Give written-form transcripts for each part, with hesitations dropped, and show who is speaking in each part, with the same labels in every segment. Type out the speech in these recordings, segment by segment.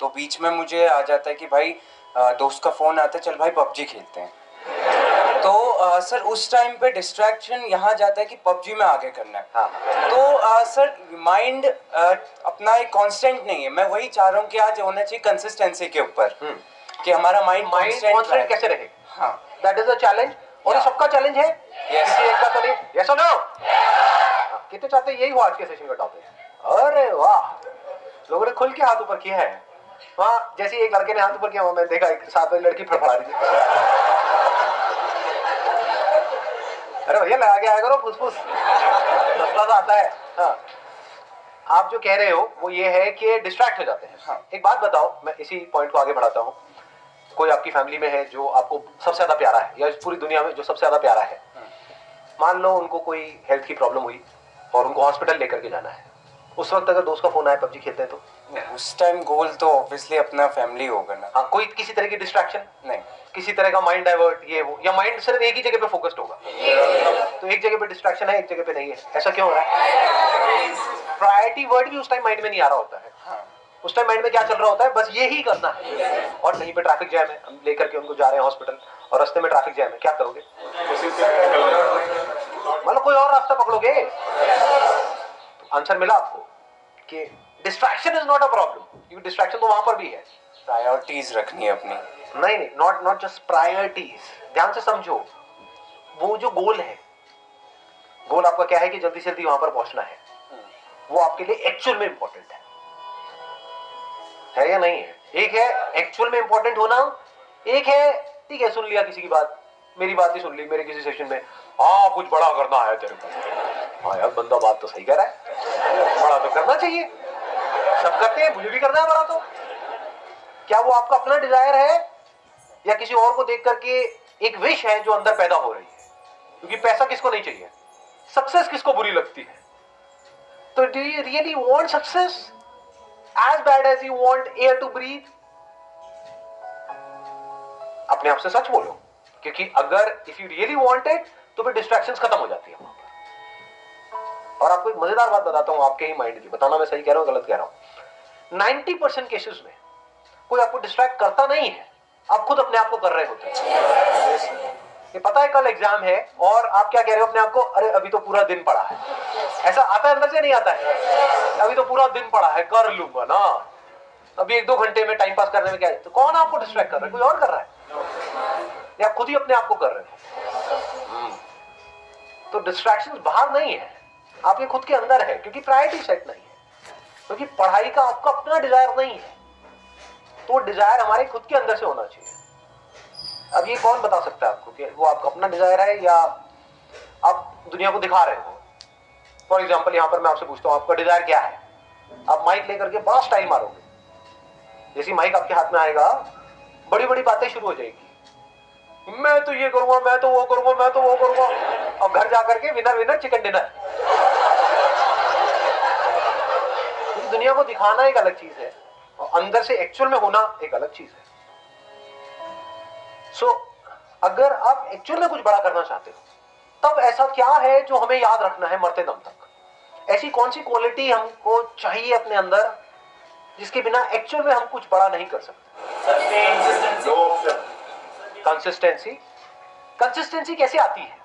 Speaker 1: तो बीच में मुझे आ जाता है कि भाई दोस्त का फ़ोन आता है, चल भाई पबजी खेलते हैं। तो सर उस टाइम पे डिस्ट्रैक्शन यहाँ जाता है कि पबजी में आगे करना है। तो सर माइंड अपना एक कांस्टेंट नहीं है। मैं वही चाह रहा हूँ कि आज होना चाहिए कंसिस्टेंसी के ऊपर, कि हमारा माइंड
Speaker 2: कांस्टेंट कैसे रहे।
Speaker 1: हाँ,
Speaker 2: दैट इज अ चैलेंज, और ये सबका चैलेंज है। किसी एक का तो नहीं। यस और नो? कितने चाहते यही हो आज के सेशन का टॉपिक। अरे वाह, लोगों ने खुल के हाथ ऊपर किया है। वहाँ जैसे एक लड़के ने हाथ ऊपर किया, मैं देखा एक साथ में लड़की फड़फड़ा रही थी। अरे भैया लगा के आया करो, फुसफुस सस्ता सा आता है। हाँ, आप जो कह रहे हो वो ये है कि डिस्ट्रैक्ट हो जाते हैं।
Speaker 1: हाँ।
Speaker 2: एक बात बताओ, मैं इसी पॉइंट को आगे बढ़ाता हूँ। कोई आपकी फैमिली में है जो आपको सबसे ज्यादा प्यारा है, या इस पूरी दुनिया में जो सबसे ज्यादा प्यारा है, मान लो उनको कोई हेल्थ की प्रॉब्लम हुई और उनको हॉस्पिटल लेकर के जाना है, उस वक्त अगर दोस्त का फोन आए पबजी खेलते हैं तो
Speaker 1: उस टाइम गोल तो ऑब्वियसली अपना फैमिली होगा ना।
Speaker 2: हाँ, कोई किसी तरह की डिस्ट्रैक्शन
Speaker 1: नहीं,
Speaker 2: किसी तरह का माइंड डाइवर्ट ये वो, या माइंड सिर्फ एक ही जगह पे फोकस्ड होगा। तो एक जगह पे डिस्ट्रैक्शन है, एक जगह पे नहीं है, ऐसा क्यों हो रहा है? प्रायोरिटी वर्ड भी उस टाइम माइंड में नहीं आ रहा होता है।
Speaker 1: हाँ।
Speaker 2: उस टाइम माइंड में क्या चल रहा होता है, बस ये ही करना है। और कहीं पे ट्रैफिक जैम है, हम लेकर के उनको जा रहे हैं हॉस्पिटल और रास्ते में ट्रैफिक जैम है, क्या करोगे? मतलब कोई और रास्ता पकड़ोगे? तो आंसर मिला आपको कि distraction is not a problem, क्योंकि डिस्ट्रैक्शन तो वहां पर भी है।
Speaker 1: प्रायोरिटीज रखनी है अपनी।
Speaker 2: नहीं, नॉट जस्ट प्रायोरिटीज। ध्यान से समझो, वो जो गोल है, गोल आपका क्या है कि जल्दी से जल्दी वहां पर पहुंचना है, वो आपके लिए एक्चुअल में इंपॉर्टेंट है या नहीं है? एक है एक्चुअल में इंपॉर्टेंट होना, एक है ठीक है सुन लिया किसी की बात, मेरी बात ही सुन ली मेरे किसी सेशन में, हाँ कुछ बड़ा करना है तेरे को। हाँ यार, बंदा बात तो सही कह रहा है, बड़ा तो करना चाहिए, सब करते हैं, मुझे भी करना है बड़ा। तो क्या वो आपका अपना डिजायर है, या किसी और को देख करके एक विश है जो अंदर पैदा हो रही है? क्योंकि पैसा किसको नहीं चाहिए, सक्सेस किसको बुरी लगती है? तो do you really want success as bad as you want air to breathe? अपने आप से सच बोलो, क्योंकि अगर if you really want it तो फिर डिस्ट्रैक्शंस खत्म हो जाती है वहां पर। और आपको एक मजेदार बात बताता हूं आपके ही माइंड की, बताना मैं सही कह रहा हूं गलत कह रहा हूं। 90% केसेस में कोई आपको डिस्ट्रैक्ट करता नहीं है, आप खुद अपने आप को कर रहे होते हैं। ये पता है कल एग्जाम है और आप क्या कह रहे हो अपने आप को, अरे अभी तो पूरा दिन पड़ा है। ऐसा आता है अंदर से, नहीं आता है? अभी तो पूरा दिन पड़ा है, कर लूंगा ना, अभी 1-2 घंटे में टाइम पास करने में क्या है? तो कौन आपको डिस्ट्रैक्ट कर रहा है? कोई और कर रहा है, या खुद ही अपने आप को कर रहे हो? तो डिस्ट्रैक्शंस बाहर नहीं है, आपके खुद के अंदर है, क्योंकि प्रायोरिटी सेट नहीं है, क्योंकि पढ़ाई का आपका अपना डिजायर नहीं है। तो डिजायर हमारे खुद के अंदर से होना चाहिए। अब ये कौन बता सकता है आपको कि वो आपका अपना डिजायर है या आप दुनिया को दिखा रहे हो? फॉर एग्जाम्पल यहां पर मैं आपसे पूछता हूं आपका डिजायर क्या है? आप माइक लेकर के बड़ा स्टाइल मारोगे, जैसी माइक आपके हाथ में आएगा बड़ी बड़ी बातें शुरू हो जाएगी, मैं तो ये करूंगा, मैं तो वो करूंगा, मैं तो वो करूंगा, और घर जाकर के विनर विनर चिकन डिनर। दुनिया को दिखाना एक अलग चीज है और अंदर से एक्चुअल में होना एक अलग चीज है। सो अगर आप एक्चुअल में कुछ बड़ा करना चाहते हो तब ऐसा क्या है जो हमें याद रखना है मरते दम तक? ऐसी कौन सी क्वालिटी हमको चाहिए अपने अंदर जिसके बिना एक्चुअल में हम कुछ बड़ा नहीं कर सकते? कंसिस्टेंसी। कंसिस्टेंसी कैसे आती है?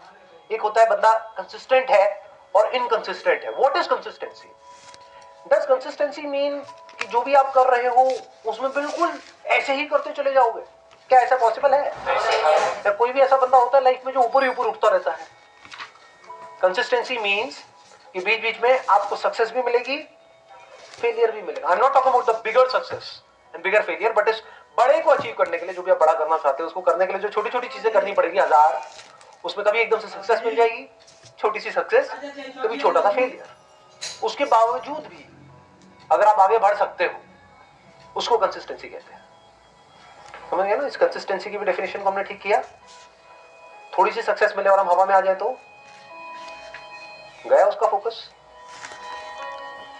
Speaker 2: एक होता है बंदा कंसिस्टेंट है और इनकंसिस्टेंट है। What is consistency? Does consistency mean कि जो भी आप कर रहे हो उसमें बिल्कुल ऐसे ही करते चले जाओगे? क्या ऐसा पॉसिबल है? या कोई भी ऐसा बंदा होता है लाइफ में जो ऊपर ही ऊपर उठता रहता है? कंसिस्टेंसी मीन्स कि बीच बीच में आपको सक्सेस भी मिलेगी, फेलियर भी मिलेगा। I am not talking about the bigger success and bigger failure, but इस बड़े को अचीव करने के लिए, जो भी आप बड़ा करना चाहते हो उसको करने के लिए जो छोटी छोटी चीजें करनी पड़ेगी 1000, उसमें कभी एकदम से सक्सेस मिल जाएगी, छोटी सी सक्सेस, कभी छोटा सा फेलियर। उसके बावजूद भी अगर आप आगे बढ़ सकते हो, उसको कंसिस्टेंसी कहते हैं। समझ गए ना? इस कंसिस्टेंसी की भी डेफिनेशन को हमने ठीक किया। थोड़ी सी सक्सेस मिले और हम हवा में आ जाए तो गया उसका फोकस।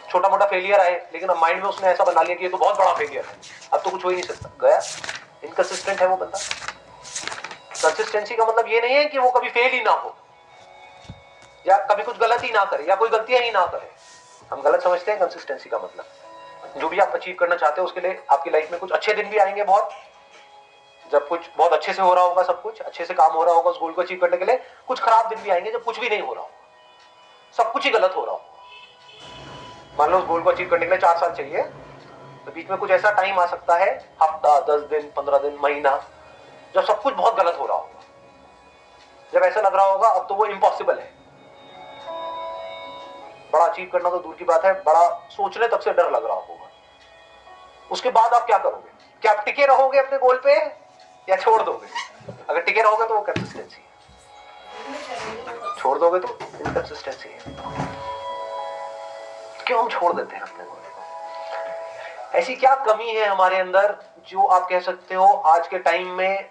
Speaker 2: छोटा मोटा फेलियर आए लेकिन अब माइंड में उसने ऐसा बना लिया कि ये तो बहुत बड़ा फेलियर है, अब तो कुछ हो ही नहीं सकता, गया। इनकंसिस्टेंट है वो बंदा। कंसिस्टेंसी का मतलब ये नहीं है कि वो कभी फेल ही ना हो या कभी कुछ गलत ही ना करे या कोई गलतियां ही ना करे। हम गलत समझते हैं कंसिस्टेंसी का मतलब। जो भी आप अचीव करना चाहते हो उसके लिए आपकी लाइफ में कुछ अच्छे दिन भी आएंगे बहुत, जब कुछ बहुत अच्छे से हो रहा होगा, सब कुछ अच्छे से काम हो रहा होगा उस गोल को अचीव करने के लिए। कुछ खराब दिन भी आएंगे जब कुछ भी नहीं हो रहा होगा, सब कुछ ही गलत हो रहा होगा। मान लो उस गोल को अचीव करने के लिए 4 साल चाहिए, तो बीच में कुछ ऐसा टाइम आ सकता है, हफ्ता, 10 दिन, 15 दिन, महीना, जब सब कुछ बहुत गलत हो रहा होगा, जब ऐसा लग रहा होगा अब तो वो इम्पॉसिबल है, बड़ा अचीव करना तो दूर की बात है, बड़ा सोचने तक से डर लग रहा होगा। उसके बाद आप क्या करोगे? क्या आप टिके रहोगे अपने गोल पे या छोड़ दोगे? अगर टिके रहोगे तो वो कंसिस्टेंसी है, छोड़ दोगे तो इनकंसिस्टेंसी है। क्यों हम छोड़ देते हैं अपने गोल को? ऐसी क्या कमी है हमारे अंदर जो आप कह सकते हो आज के टाइम में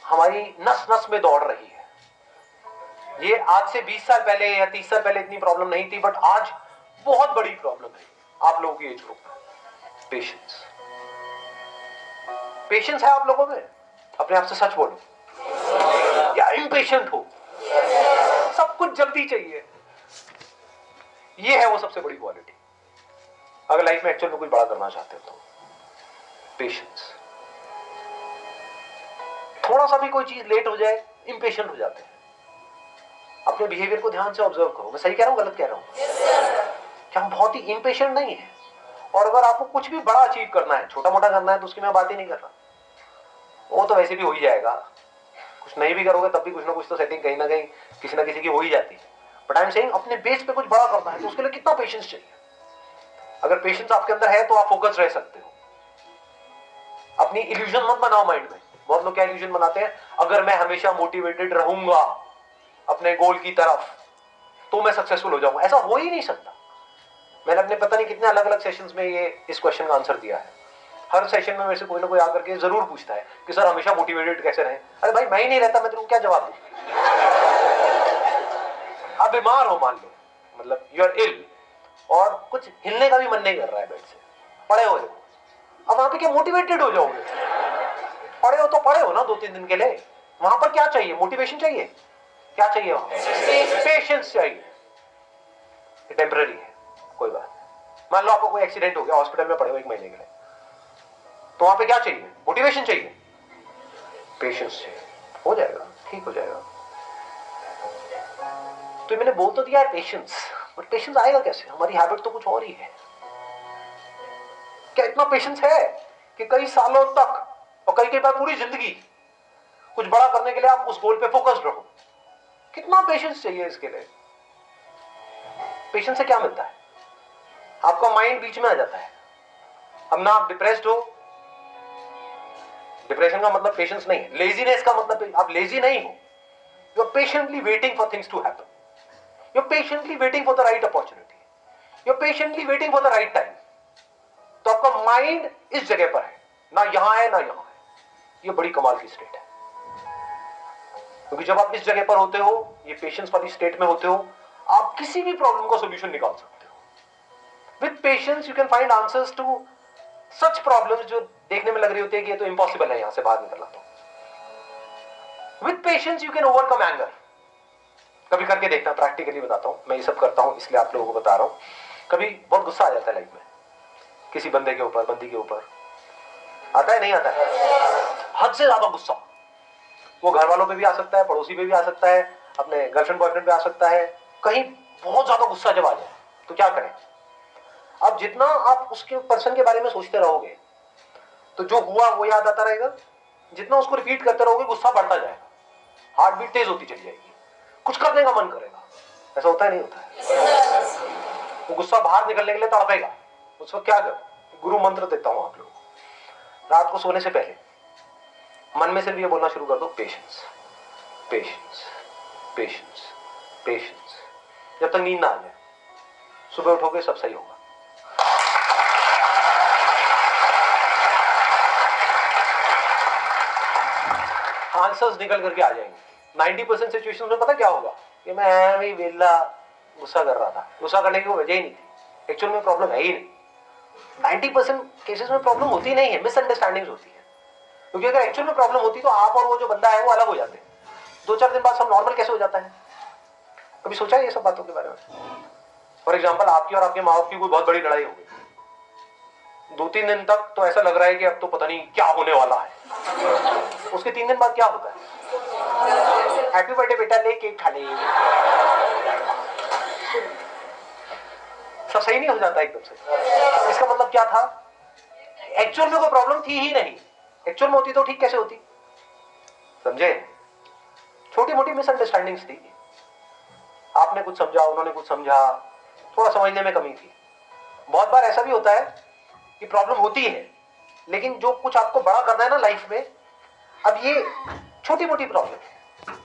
Speaker 2: हमारी नस नस में दौड़ रही है? ये आज से 20 साल पहले या 30 साल पहले इतनी प्रॉब्लम नहीं थी, बट आज बहुत बड़ी प्रॉब्लम है आप लोगों की एज ग्रुप में। पेशेंस। पेशेंस है आप लोगों में? अपने आप से सच बोलो, या इम्पेशेंट हो? सब कुछ जल्दी चाहिए। ये है वो सबसे बड़ी क्वालिटी अगर लाइफ में एक्चुअल में कुछ बड़ा करना चाहते हो तो। पेशेंस। थोड़ा सा भी कोई चीज लेट हो जाए इम्पेशेंट हो जाते हैं। अपने बिहेवियर को ध्यान से ऑब्जर्व करो, मैं सही कह रहा हूं गलत कह रहा हूं? क्या हम बहुत ही इम्पेशेंट नहीं है? और अगर आपको कुछ भी बड़ा अचीव करना है, छोटा मोटा करना है, तो उसकी मैं बात ही नहीं कर रहा, वो तो वैसे भी हो ही जाएगा। कुछ नहीं भी करोगे तब भी कुछ ना कुछ तो सेटिंग कहीं ना कहीं किसी ना किसी की हो ही जाती है। बट आई एम सेइंग अपने बेस पे कुछ बड़ा करना है तो उसके लिए कितना पेशेंस चाहिए? अगर पेशेंस आपके अंदर है तो आप फोकस रह सकते हो। अपनी इल्यूजन मत बनाओ माइंड में। बहुत लोग क्या इल्यूजन बनाते हैं, अगर मैं हमेशा मोटिवेटेड रहूंगा अपने गोल की तरफ तो मैं सक्सेसफुल हो जाऊंगा। ऐसा हो ही नहीं सकता। मैंने अपने पता नहीं कितने अलग अलग सेशंस में ये इस क्वेश्चन का आंसर दिया है। हर सेशन में मेरे से कोई ना कोई आकर के जरूर पूछता है कि सर हमेशा मोटिवेटेड कैसे रहें? अरे भाई मैं ही नहीं रहता, मैं तुमको क्या जवाब दूं? आप बीमार हो मान लो, मतलब यू आर इल, और कुछ हिलने का भी मन नहीं कर रहा है बेड से, पड़े हुए हो, अब वहां पे क्या मोटिवेटेड हो जाओगे? पड़े हो तो पड़े हो ना 2-3 दिन के लिए। वहां पर क्या चाहिए? मोटिवेशन चाहिए? क्या चाहिए वहां? पेशेंस चाहिए। टेम्पररी है, कोई बात। मान लो आपको कोई एक्सीडेंट हो गया, हॉस्पिटल में पड़े हो 1 महीने के लिए, तो वहां पे क्या चाहिए? मोटिवेशन चाहिए? पेशेंस चाहिए। हो जाएगा, ठीक हो जाएगा। तो मैंने बोल तो दिया है पेशेंस, बट पेशेंस आएगा कैसे? हमारी हैबिट तो कुछ और ही है। क्या इतना पेशेंस है कि कई सालों तक और कई बार पूरी जिंदगी कुछ बड़ा करने के लिए आप उस गोल पे फोकस्ड रहो? कितना पेशेंस चाहिए इसके लिए? पेशेंस से क्या मिलता है? आपका माइंड बीच में आ जाता है। अब ना आप डिप्रेस्ड हो, डिप्रेशन का मतलब पेशेंस नहीं है। लेजीनेस का मतलब आप लेजी नहीं हो, you are patiently waiting for things to happen, you are patiently waiting for the right opportunity, you are patiently waiting for the right time. तो आपका माइंड इस जगह पर है, ना यहां है ना यहां है। ये बड़ी कमाल की स्टेट है, क्योंकि जब आप इस जगह पर होते हो, ये पेशेंस वाली स्टेट में होते हो, आप किसी भी प्रॉब्लम का सॉल्यूशन निकाल सकते हो। With patience you can find answers to such problems जो देखने में लग रही होती है कि ये तो इम्पॉसिबल है यहां से बाहर निकलना। तो with patience you can overcome anger. कभी करके देखना, प्रैक्टिकली बताता हूं, मैं ये सब करता हूं इसलिए आप लोगों को बता रहा हूं। कभी बहुत गुस्सा आ जाता है लाइफ में, किसी बंदे के ऊपर, बंदी के ऊपर आता है, नहीं आता है? हद से ज्यादा गुस्सा। वो घर वालों पे भी आ सकता है, पड़ोसी पे भी आ सकता है, अपने गर्लफ्रेंड बॉयफ्रेंड पे आ सकता है। कहीं बहुत ज्यादा गुस्सा जब आ जाए तो क्या करें? अब जितना आप उसके पर्सन के बारे में सोचते रहोगे तो जो हुआ वो याद आता रहेगा। जितना उसको रिपीट करते रहोगे गुस्सा बढ़ता जाएगा, हार्ट बीट तेज होती चली जाएगी, कुछ करने का मन करेगा। ऐसा होता है नहीं होता है? वो गुस्सा बाहर निकलने के लिए तड़पेगा। उसको क्या कर, गुरु मंत्र देता हूं आप लोगों को। रात को सोने से पहले मन में सिर्फ ये बोलना शुरू कर दो, पेशेंस, पेशेंस, पेशेंस, पेशेंस। जब तक नींद ना आ जाए, सुबह उठोगे सब सही होगा। आंसर्स निकल करके आ जाएंगे। 90% सिचुएशंस में पता क्या होगा कि मैं भी वेला गुस्सा कर रहा था, गुस्सा करने की वजह ही नहीं थी, एक्चुअल में प्रॉब्लम है ही नहीं। 90% केसेस में प्रॉब्लम होती नहीं है, मिसअंडरस्टैंडिंग होती है। क्योंकि अगर एक्चुअल में प्रॉब्लम होती तो आप और वो जो बंदा है वो अलग हो जाते। 2-4 दिन बाद सब नॉर्मल कैसे हो जाता है? कभी सोचा है ये सब बातों के बारे में? फॉर एग्जाम्पल आपकी और आपके माँ बाप की कोई बहुत बड़ी लड़ाई हो गई, 2-3 दिन तक तो ऐसा लग रहा है कि अब तो पता नहीं क्या होने वाला है। उसके 3 दिन बाद क्या होता है? हैप्पी बर्थडे बेटा, ले केक खा ले। सब सही नहीं हो जाता एकदम से। इसका मतलब क्या था? एक्चुअल में कोई प्रॉब्लम थी ही नहीं। एक्चुअल में होती तो ठीक कैसे होती? समझे? छोटी मोटी मिसअंडरस्टैंडिंग्स थी। आपने कुछ समझा, उन्होंने कुछ समझा, थोड़ा समझने में कमी थी। बहुत बार ऐसा भी होता है कि प्रॉब्लम होती है, लेकिन जो कुछ आपको बड़ा करना है ना लाइफ में, अब ये छोटी मोटी प्रॉब्लम है,